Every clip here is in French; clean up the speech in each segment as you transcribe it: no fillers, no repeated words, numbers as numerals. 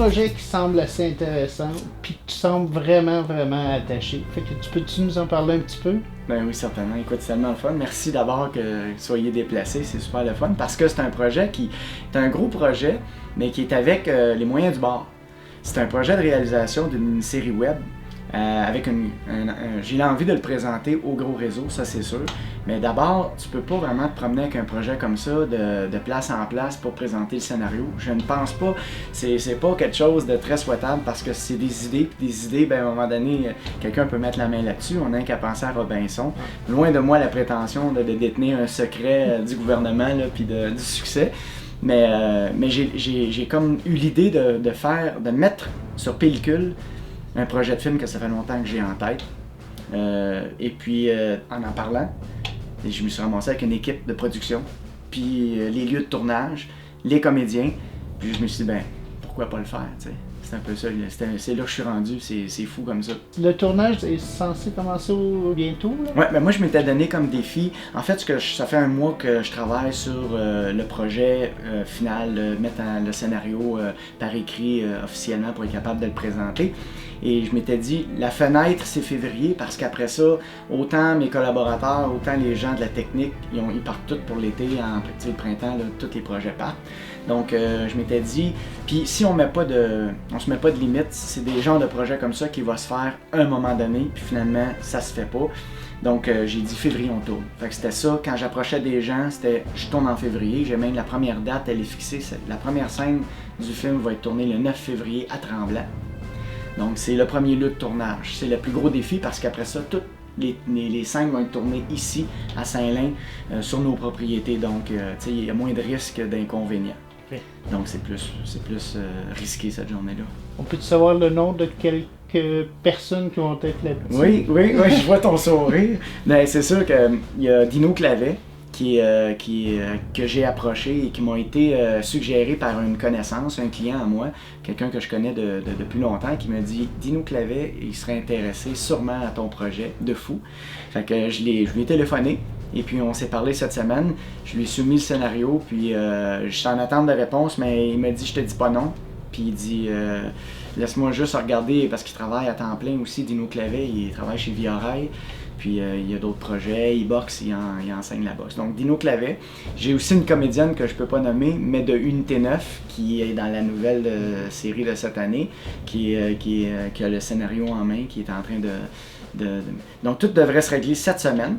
projet qui semble assez intéressant, puis que tu sembles vraiment, vraiment attaché. Fait que peux-tu nous en parler un petit peu? Ben oui, certainement. Écoute, c'est tellement le fun. Merci d'abord que vous soyez déplacés, c'est super le fun, parce que c'est un projet qui est un gros projet, mais qui est avec les moyens du bord. C'est un projet de réalisation d'une série web. J'ai envie de le présenter au gros réseau, ça c'est sûr. Mais d'abord, tu peux pas vraiment te promener avec un projet comme ça, de place en place pour présenter le scénario. Je ne pense pas, c'est pas quelque chose de très souhaitable parce que c'est des idées, puis des idées, ben, à un moment donné, quelqu'un peut mettre la main là-dessus. On n'a qu'à penser à Robinson. Loin de moi la prétention de détenir un secret du gouvernement, là, puis du succès. Mais j'ai comme eu l'idée de mettre sur pellicule un projet de film que ça fait longtemps que j'ai en tête. Et puis, en parlant, je me suis ramassé avec une équipe de production, puis les lieux de tournage, les comédiens, puis je me suis dit, ben, pourquoi pas le faire, tu sais. C'est un peu ça, c'est là que je suis rendu, c'est fou comme ça. Le tournage est censé commencer bientôt, là? Ouais, ben moi je m'étais donné comme défi, en fait ça fait un mois que je travaille sur le projet final, mettre le scénario par écrit officiellement pour être capable de le présenter. Et je m'étais dit, la fenêtre c'est février parce qu'après ça, autant mes collaborateurs, autant les gens de la technique, ils partent tous pour l'été, le printemps, là, tous les projets partent. Donc je m'étais dit, puis si on se met pas de limite, c'est des genres de projets comme ça qui vont se faire à un moment donné, puis finalement ça se fait pas. Donc j'ai dit février on tourne. Fait que c'était ça, quand j'approchais des gens, c'était je tourne en février, j'ai même la première date, elle est fixée, la première scène du film va être tournée le 9 février à Tremblant. Donc c'est le premier lieu de tournage, c'est le plus gros défi parce qu'après ça, toutes les scènes vont être tournées ici, à Saint-Lin, sur nos propriétés, donc il y a moins de risques d'inconvénients. Oui. Donc c'est plus risqué cette journée-là. On peut savoir le nom de quelques personnes qui vont être là-dessus? Oui, je vois ton sourire. Mais c'est sûr qu'il y a Dino Clavet que j'ai approché et qui m'ont été suggérés par une connaissance, un client à moi, quelqu'un que je connais depuis longtemps, qui m'a dit « Dino Clavet, il serait intéressé sûrement à ton projet, de fou ». Fait que je lui ai téléphoné. Et puis on s'est parlé cette semaine, je lui ai soumis le scénario, puis je suis en attente de réponse, mais il m'a dit je te dis pas non. Puis il dit laisse-moi juste regarder, parce qu'il travaille à temps plein aussi, Dino Clavet, il travaille chez Via-Rail, puis il y a d'autres projets, il boxe, il enseigne la boxe. Donc Dino Clavet. J'ai aussi une comédienne que je peux pas nommer, mais de Unité 9, qui est dans la nouvelle série de cette année, qui a le scénario en main, qui est en train Donc tout devrait se régler cette semaine.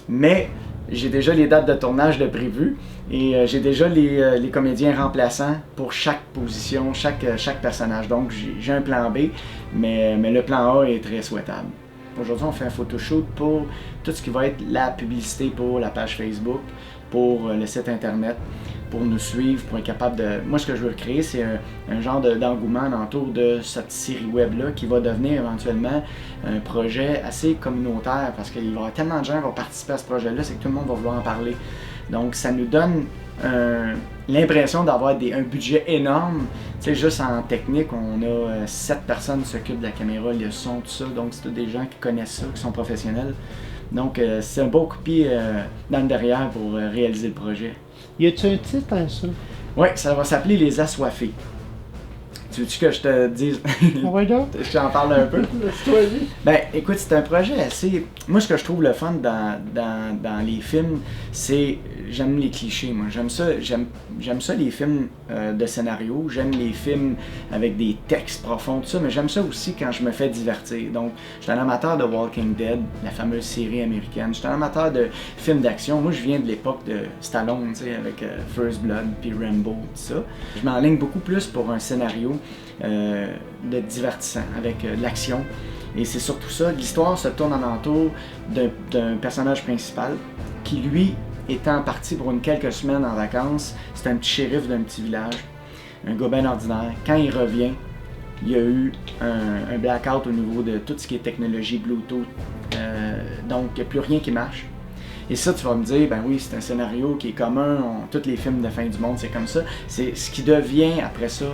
Mais j'ai déjà les dates de tournage de prévues et j'ai déjà les comédiens remplaçants pour chaque position, chaque personnage. Donc j'ai un plan B, mais le plan A est très souhaitable. Aujourd'hui, on fait un photoshoot pour tout ce qui va être la publicité pour la page Facebook, pour le site internet, pour nous suivre, pour être capable de... Moi, ce que je veux créer, c'est un genre d'engouement autour de cette série web-là qui va devenir éventuellement un projet assez communautaire parce qu'il va y avoir tellement de gens qui vont participer à ce projet-là, c'est que tout le monde va vouloir en parler. Donc, ça nous donne l'impression d'avoir un budget énorme. Tu sais, juste en technique, on a 7 personnes qui s'occupent de la caméra, le son, tout ça. Donc, c'est tous des gens qui connaissent ça, qui sont professionnels. Donc, c'est un beau coup de pied dans le derrière pour réaliser le projet. Y a-tu un titre à ça? Oui, ça va s'appeler Les Assoiffés. Tu veux-tu que je te dise? Oui, donc. Je t'en parle un peu. Ben, écoute, c'est un projet assez... Moi, ce que je trouve le fun dans les films, c'est... J'aime les clichés, moi. J'aime ça les films de scénario. J'aime les films avec des textes profonds, tout ça, mais j'aime ça aussi quand je me fais divertir. Donc, je suis un amateur de Walking Dead, la fameuse série américaine. Je suis un amateur de films d'action. Moi, je viens de l'époque de Stallone, tu sais, avec First Blood, puis Rambo, tout ça. Je m'enligne beaucoup plus pour un scénario de divertissant, avec de l'action. Et c'est surtout ça, l'histoire se tourne en entour d'un personnage principal qui, lui, étant parti pour quelques semaines en vacances, c'est un petit shérif d'un petit village, un gars bien ordinaire. Quand il revient, il y a eu un blackout au niveau de tout ce qui est technologie Bluetooth, donc il n'y a plus rien qui marche. Et ça, tu vas me dire, ben oui, c'est un scénario qui est commun, tous les films de fin du monde, c'est comme ça. C'est ce qui devient, après ça,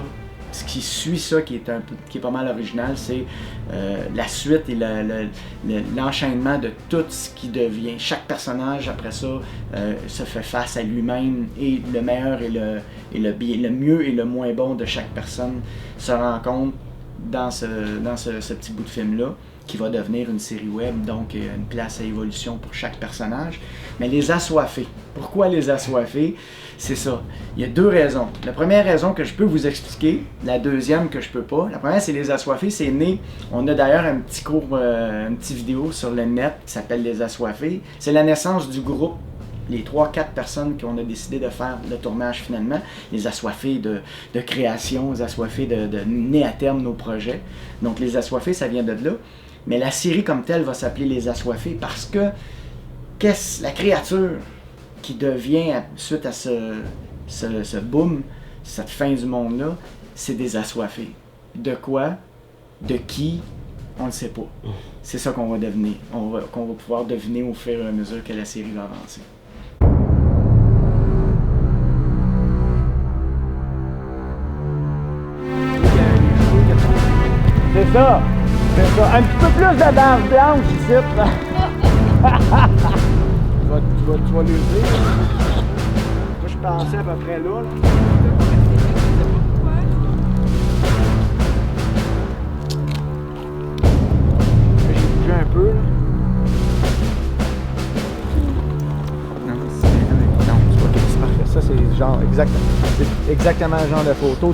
ce qui suit ça, qui est pas mal original, c'est la suite et l'enchaînement de tout ce qui devient. Chaque personnage, après ça, se fait face à lui-même, et le meilleur et le mieux et le moins bon de chaque personne se rencontrent dans ce petit bout de film-là, qui va devenir une série web, donc une place à évolution pour chaque personnage. Mais les assoiffés. Pourquoi les assoiffés? C'est ça. Il y a 2 raisons. La première raison que je peux vous expliquer, la deuxième que je peux pas. La première, c'est les assoiffés. C'est né, on a d'ailleurs un petit cours, une petite vidéo sur le net qui s'appelle Les Assoiffés. C'est la naissance du groupe. Les 3-4 personnes qu'on a décidé de faire le tournage finalement, les assoiffés de création, les assoiffés de mener à terme nos projets. Donc les assoiffés, ça vient de là. Mais la série comme telle va s'appeler Les Assoiffés parce que la créature qui devient, suite à ce boom, cette fin du monde-là, c'est des assoiffés. De quoi? De qui? On ne sait pas. C'est ça qu'on va devenir. Qu'on va pouvoir deviner au fur et à mesure que la série va avancer. C'est ça. C'est ça. Un petit peu plus de danse blanche ici. Tu vas lui dire. Moi, je pensais à peu près là. J'ai bougé un peu. Là. Non, c'est parfait. Ça, c'est exactement le genre de photo.